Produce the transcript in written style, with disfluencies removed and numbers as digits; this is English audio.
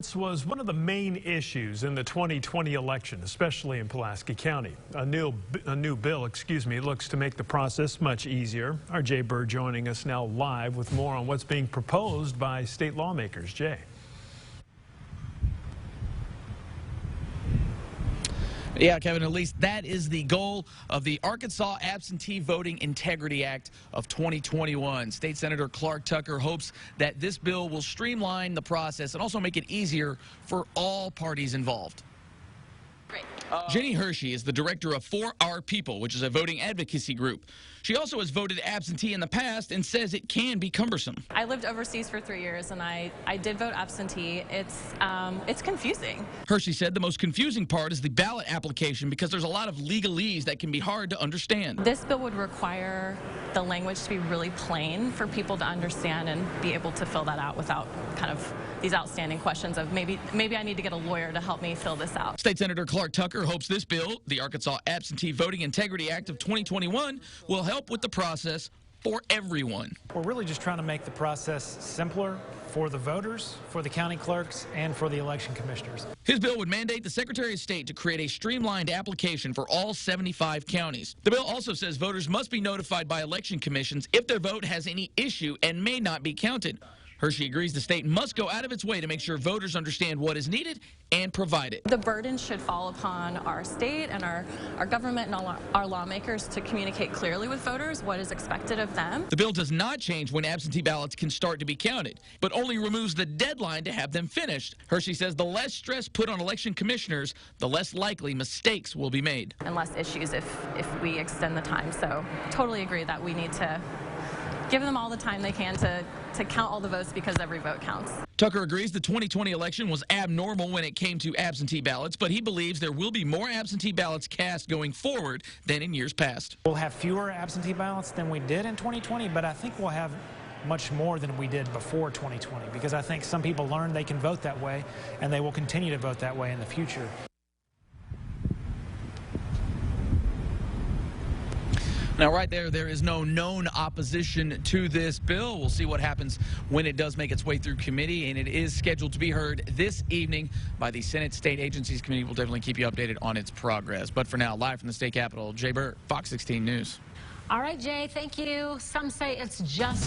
This was one of the main issues in the 2020 election, especially in Pulaski County. A new bill, looks to make the process much easier. Our Jay Burr joining us now live with more on what's being proposed by state lawmakers. Jay. Yeah, Kevin, at least that is the goal of the Arkansas Absentee Voting Integrity Act of 2021. State Senator Clark Tucker hopes that this bill will streamline the process and also make it easier for all parties involved. Great. Jenny Hershey is the director of For Our People, which is a voting advocacy group. She also has voted absentee in the past and says it can be cumbersome. I lived overseas for 3 years, and I did vote absentee. It's confusing. Hershey said the most confusing part is the ballot application because there's a lot of legalese that can be hard to understand. This bill would require the language to be really plain for people to understand and be able to fill that out without kind of these outstanding questions of maybe I need to get a lawyer to help me fill this out. State Senator Clark Tucker hopes this bill, the Arkansas Absentee Voting Integrity Act of 2021, will help with the process for everyone. We're really just trying to make the process simpler for the voters, for the county clerks, and for the election commissioners. His bill would mandate the Secretary of State to create a streamlined application for all 75 counties. The bill also says voters must be notified by election commissions if their vote has any issue and may not be counted. Hershey agrees the state must go out of its way to make sure voters understand what is needed and provide it. The burden should fall upon our state and our government and all our lawmakers to communicate clearly with voters what is expected of them. The bill does not change when absentee ballots can start to be counted, but only removes the deadline to have them finished. Hershey says the less stress put on election commissioners, the less likely mistakes will be made. And less issues if we extend the time. So totally agree that we need to give them all the time they can to count all the votes because every vote counts. Tucker agrees the 2020 election was abnormal when it came to absentee ballots, but he believes there will be more absentee ballots cast going forward than in years past. We'll have fewer absentee ballots than we did in 2020, but I think we'll have much more than we did before 2020 because I think some people learned they can vote that way and they will continue to vote that way in the future. Now, right there is no known opposition to this bill. We'll see what happens when it does make its way through committee, and it is scheduled to be heard this evening by the Senate State Agencies Committee. We'll definitely keep you updated on its progress. But for now, live from the state capitol, Jay Burr, Fox 16 News. All right, Jay, thank you. Some say it's just